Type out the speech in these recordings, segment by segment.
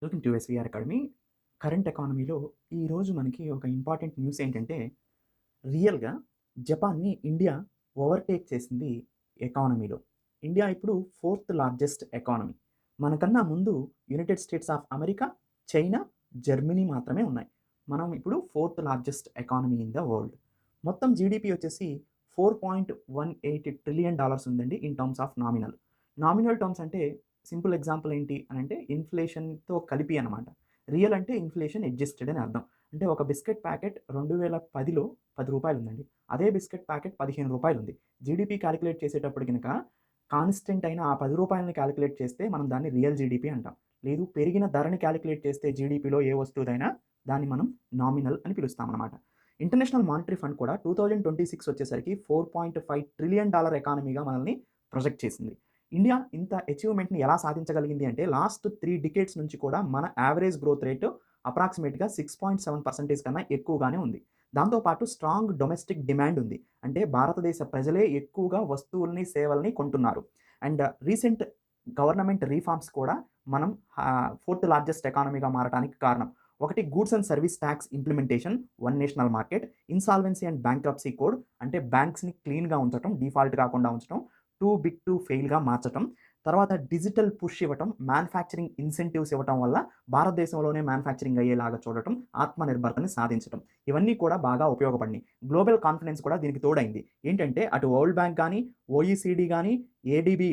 Welcome to SVR academy. Current ఎకానమీలో ఈరోజు మనకి ఒక ఇంపార్టెంట్ న్యూస్ ఏంటంటే, రియల్‌గా జపాన్‌ని ఇండియా ఓవర్‌టేక్ చేసింది ఎకానమీలో. ఇండియా ఇప్పుడు ఫోర్త్ లార్జెస్ట్ ఎకానమీ. మనకన్నా ముందు United states of America, China, Germany మాత్రమే ఉన్నాయి. మనం ఇప్పుడు fourth largest economy in the world. మొత్తం జీడీపీ వచ్చేసి $4.18 ట్రిలియన్ ఉందండి in terms of nominal. Nominal terms అంటే సింపుల్ ఎగ్జాంపుల్ ఏంటి అనంటే ఇన్‌ఫ్లేషన్‌తో కలిపి అనమాట. రియల్ అంటే ఇన్‌ఫ్లేషన్ అడ్జస్టెడ్ అని అర్థం. అంటే ఒక బిస్కెట్ ప్యాకెట్ 2010లో రూ. 10 ఉందండి. అదే బిస్కెట్ ప్యాకెట్ రూ. 15 ఉంది. జీడీపీ కాలిక్యులేట్ చేసేటప్పుడు గనక కాన్స్టెంట్ అయిన ఆ రూ. 10ని కాలిక్యులేట్ చేస్తే మనం దాన్ని రియల్ జీడీపీ అంటాం. లేదు పెరిగిన ధరని కాలిక్యులేట్ చేస్తే జీడీపీలో ఏ వస్తువుదైనా దాన్ని మనం నామినల్ అని పిలుస్తామనమాట. ఇంటర్నేషనల్ మానిటరీ ఫండ్ కూడా 2026 వచ్చేసరికి $4.5 ట్రిలియన్ ఎకానమీగా మనల్ని ప్రొజెక్ట్ చేసింది. ఇండియా ఇంత అచీవ్‌మెంట్‌ని ఎలా సాధించగలిగింది అంటే లాస్ట్ 3 డికేడ్స్ నుంచి కూడా మన యావరేజ్ గ్రోత్ రేట్ అప్రాక్సిమేట్‌గా 6.7% కన్నా ఎక్కువగానే ఉంది. దాంతో పాటు స్ట్రాంగ్ డొమెస్టిక్ డిమాండ్ ఉంది. అంటే భారతదేశ ప్రజలే ఎక్కువగా వస్తువుల్ని, సేవల్ని కొంటున్నారు. అండ్ రీసెంట్ గవర్నమెంట్ రిఫార్మ్స్ కూడా మనం ఫోర్త్ లార్జెస్ట్ ఎకానమీగా మారటానికి కారణం. ఒకటి goods and service tax implementation, one national market, insolvency and bankruptcy code అంటే బ్యాంక్స్‌ని క్లీన్‌గా ఉంచటం, డిఫాల్ట్ కాకుండా ఉంచటం, టూ బిగ్ టు ఫెయిల్‌గా మార్చటం. తర్వాత డిజిటల్ పుష్ ఇవ్వటం, మ్యానుఫ్యాక్చరింగ్ ఇన్సెంటివ్స్ ఇవ్వటం వల్ల భారతదేశంలోనే మ్యానుఫ్యాక్చరింగ్ అయ్యేలాగా చూడటం, ఆత్మనిర్భరతని సాధించటం. ఇవన్నీ కూడా బాగా ఉపయోగపడినాయి. గ్లోబల్ కాన్ఫిడెన్స్ కూడా దీనికి తోడైంది. ఏంటంటే అటు వరల్డ్ బ్యాంక్ గానీ, ఓఈసీడీ గానీ, ఏడీబీ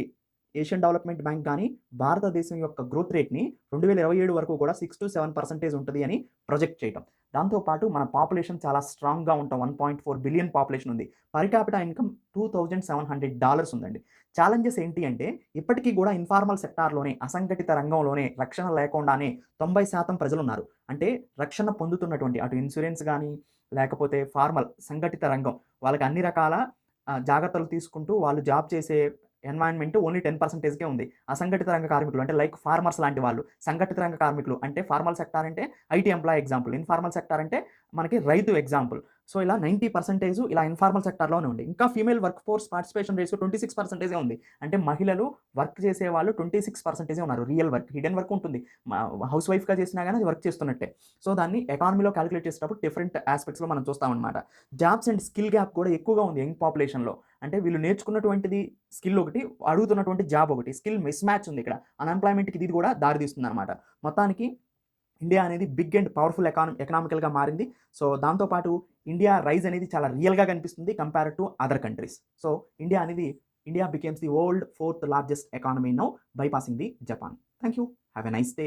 ఏషియన్ డెవలప్‌మెంట్ బ్యాంక్ గానీ భారతదేశం యొక్క గ్రోత్ రేట్‌ని 2027 వరకు కూడా 6-7% ఉంటది అని ప్రొజెక్ట్ చేయటం. దాంతో పాటు మన పాపులేషన్ చాలా స్ట్రాంగ్‌గా ఉంటాం. 1.4 బిలియన్ పాపులేషన్ ఉంది. పర్ క్యాపిటా ఇన్‌కమ్ $2,700 ఉందండి. ఛాలెంజెస్ ఏంటి అంటే ఇప్పటికీ కూడా ఇన్ఫార్మల్ సెక్టార్‌లోనే, అసంఘటిత రంగంలోనే రక్షణ లేకుండానే 90% ప్రజలున్నారు. అంటే రక్షణ పొందుతున్నటువంటి అటు ఇన్స్యూరెన్స్ గానీ, లేకపోతే ఫార్మల్ సంఘటిత రంగం వాళ్ళకి అన్ని రకాల జాగ్రత్తలు తీసుకుంటూ వాళ్ళు జాబ్ చేసే ఎన్వైర్న్‌మెంట్ ఓన్లీ 10%కే ఉంది. అసంఘటిత రంగ కార్మికులు అంటే లైక్ ఫార్మర్స్ లాంటి వాళ్ళు. సంఘటిత రంగ కార్మికులు అంటే ఫార్మల్ సెక్టార్ అంటే IT employee example. Informal sector అంటే మనకి రైతు ఎగ్జాంపుల్. సో ఇలా 90% ఇలా ఇన్ఫార్మల్ సెక్టార్‌లోనే ఉంది. ఇంకా female work force participation ratio 26% ఉంది. అంటే మహిళలు వర్క్ చేసేవాళ్ళు 26% ఉన్నారు. Real work. హిడెన్ వర్క్ ఉంటుంది. హౌస్ వైఫ్‌గా చేసినా గాని అది వర్క్ చేస్తున్నట్టే. సో దాన్ని ఎకానమీలో కాలిక్యులేట్ చేసేటప్పుడు డిఫరెంట్ యాస్పెక్ట్స్‌లో మనం చూస్తామనమాట. జాబ్స్ అండ్ స్కిల్ గ్యాప్ కూడా ఎక్కువగా ఉంది యంగ్ పాపులేషన్‌లో. అంటే వీళ్ళు నేర్చుకున్నటువంటిది స్కిల్ ఒకటి, అడుగుతున్నటువంటి జాబ్ ఒకటి. స్కిల్ మిస్ మ్యాచ్ ఉంది ఇక్కడ. అన్‌ఎంప్లాయ్‌మెంట్‌కి ఇది కూడా దారి తీస్తుందనమాట. మొత్తానికి ఇండియా అనేది బిగ్ అండ్ పవర్‌ఫుల్ ఎకనామికల్‌గా మారింది. సో దాంతో పాటు ఇండియా రైజ్ అనేది చాలా రియల్‌గా కనిపిస్తుంది compare to other countries. So India becomes the world fourth largest economy now bypassing the Japan. Thank you. Have a nice day.